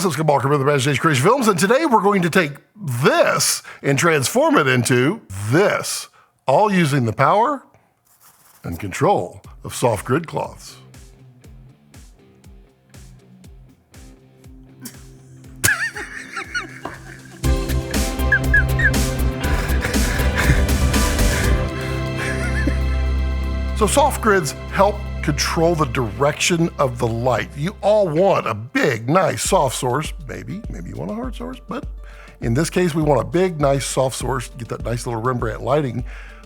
what's up, Skywalker from the Imagination Creation Films, and today we're going to take this and transform it into this, all using the power and control of soft grid cloths. So soft grids help control the direction of the light. You all want a big, nice, soft source. Maybe you want a hard source, but in this case, we want a big, nice, soft source, get that nice little Rembrandt lighting,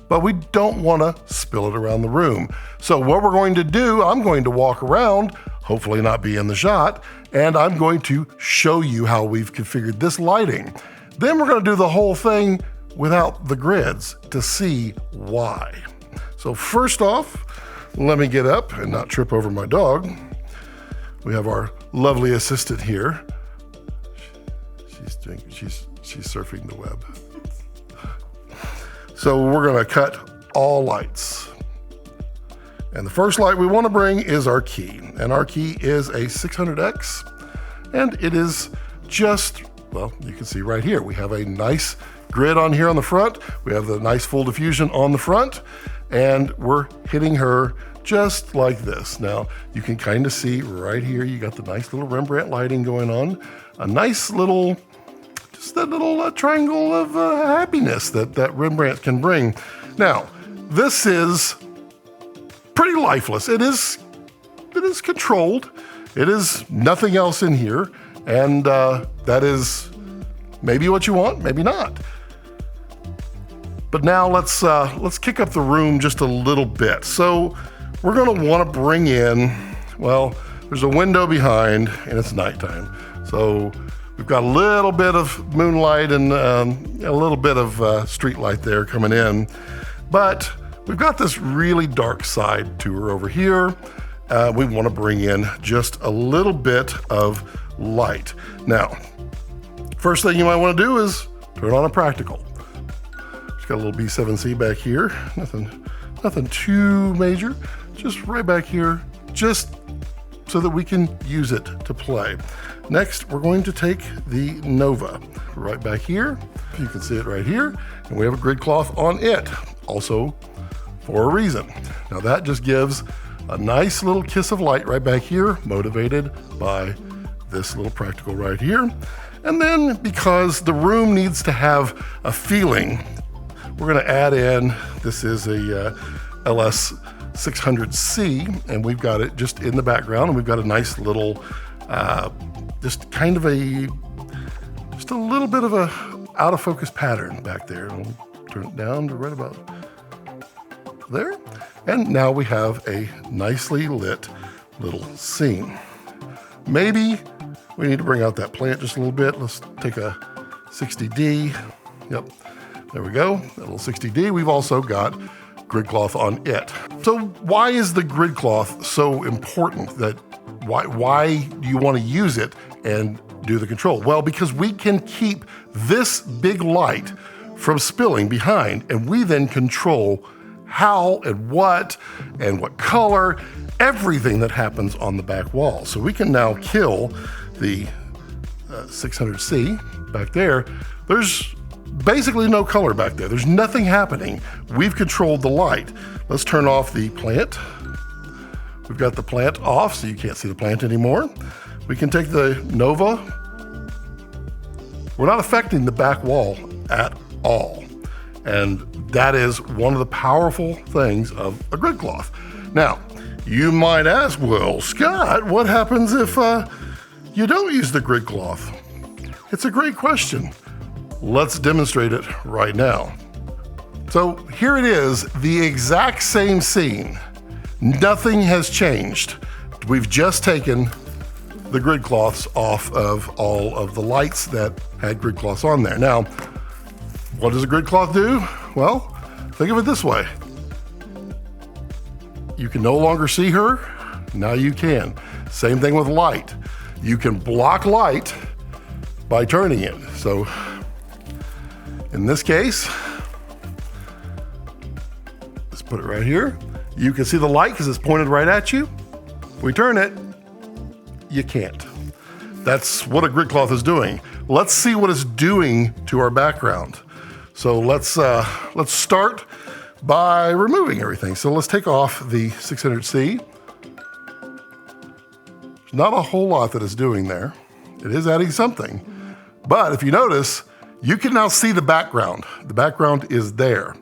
but we don't want to spill it around the room. So what we're going to do, I'm going to walk around, hopefully not be in the shot, and I'm going to show you how we've configured this lighting. Then we're going to do the whole thing without the grids to see why. So first off, let me get up and not trip over my dog. We have our lovely assistant here. She's surfing the web. So we're gonna cut all lights. And the first light we wanna bring is our key. And our key is a 600X. And it is just, well, you can see right here, we have a nice grid on here on the front. We have the nice full diffusion on the front. And we're hitting her just like this. Now, you can kind of see right here, you got the nice little Rembrandt lighting going on. A nice little, just that little triangle of happiness that Rembrandt can bring. Now, this is pretty lifeless. It is controlled. It is nothing else in here. And that is maybe what you want, maybe not. But now let's kick up the room just a little bit. So we're gonna wanna bring in, well, there's a window behind and it's nighttime. So we've got a little bit of moonlight and a little bit of street light there coming in. But we've got this really dark side to her over here. We wanna bring in just a little bit of light. Now, first thing you might wanna do is turn on a practical. Got a little B7C back here, nothing too major, just right back here, just so that we can use it to play. Next, we're going to take the Nova right back here. You can see it right here, and we have a grid cloth on it, also for a reason. Now that just gives a nice little kiss of light right back here, motivated by this little practical right here. And then because the room needs to have a feeling, we're gonna add in, this is a LS600C, and we've got it just in the background, and we've got a nice little, just a little bit of a out of focus pattern back there. I'll turn it down to right about there. And now we have a nicely lit little scene. Maybe we need to bring out that plant just a little bit. Let's take a 60D, yep. There we go, that little 60D. We've also got grid cloth on it. So why is the grid cloth so important? Why do you want to use it and do the control? Well, because we can keep this big light from spilling behind, and we then control how and what color, everything that happens on the back wall. So we can now kill the 600C back there. There's basically no color back there. There's nothing happening. We've controlled the light. Let's turn off the plant. We've got the plant off, so you can't see the plant anymore. We can take the Nova. We're not affecting the back wall at all. And that is one of the powerful things of a grid cloth. Now, you might ask, well, Scott, what happens if you don't use the grid cloth? It's a great question. Let's demonstrate it right now. So here it is, the exact same scene. Nothing has changed. We've just taken the grid cloths off of all of the lights that had grid cloths on there. Now, what does a grid cloth do? Well, think of it this way. You can no longer see her, now you can. Same thing with light. You can block light by turning it. So in this case, let's put it right here. You can see the light because it's pointed right at you. If we turn it, you can't. That's what a grid cloth is doing. Let's see what it's doing to our background. So let's start by removing everything. So let's take off the 600C. There's not a whole lot that it's doing there. It is adding something. But if you notice, you can now see the background. The background is there.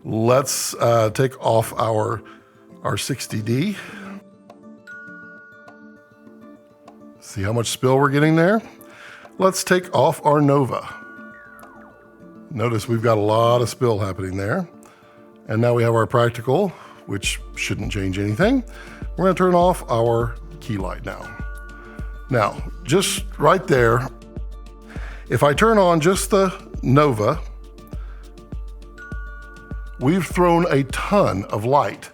Let's take off our 60D. See how much spill we're getting there? Let's take off our Nova. Notice we've got a lot of spill happening there. And now we have our practical, which shouldn't change anything. We're gonna turn off our key light now. Now, just right there, if I turn on just the Nova, we've thrown a ton of light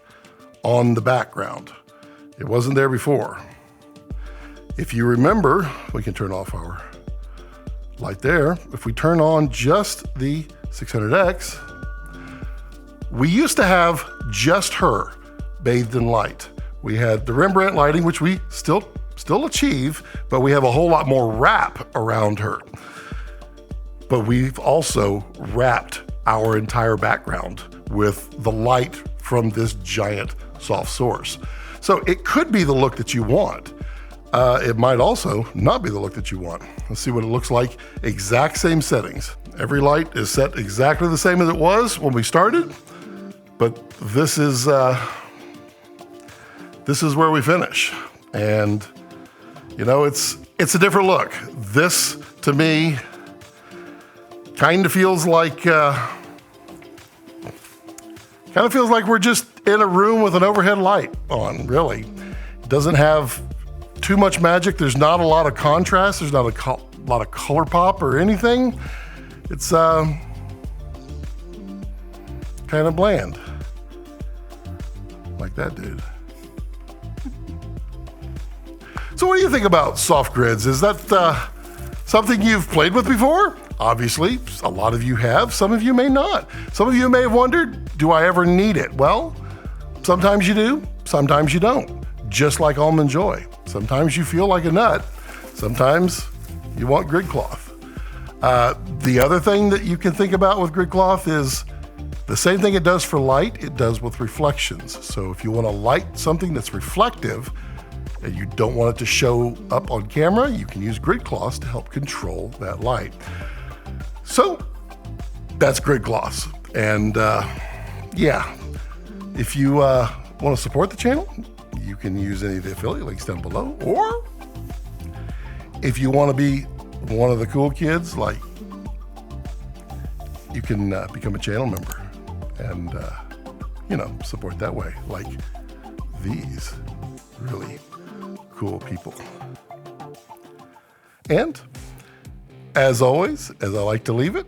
on the background. It wasn't there before. If you remember, we can turn off our light there. If we turn on just the 600X, we used to have just her bathed in light. We had the Rembrandt lighting, which we still achieve, but we have a whole lot more wrap around her. But we've also wrapped our entire background with the light from this giant soft source. So it could be the look that you want. It might also not be the look that you want. Let's see what it looks like. Exact same settings. Every light is set exactly the same as it was when we started, but this is where we finish. And you know, it's a different look. This, to me, kind of feels like we're just in a room with an overhead light on, really. It doesn't have too much magic. There's not a lot of contrast. There's not a lot of color pop or anything. It's kind of bland. Like that dude. So what do you think about soft grids? Is that something you've played with before? Obviously, a lot of you have. Some of you may not. Some of you may have wondered, do I ever need it? Well, sometimes you do, sometimes you don't. Just like Almond Joy. Sometimes you feel like a nut. Sometimes you want grid cloth. The other thing that you can think about with grid cloth is the same thing it does for light, it does with reflections. So if you want to light something that's reflective and you don't want it to show up on camera, you can use grid cloths to help control that light. So that's grid cloths. And yeah, if you want to support the channel, you can use any of the affiliate links down below. Or if you want to be one of the cool kids, like, you can become a channel member and you know, support that way, like these really cool people. And as always, as I like to leave it,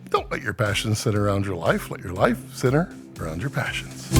don't let your passions center around your life. Let your life center around your passions.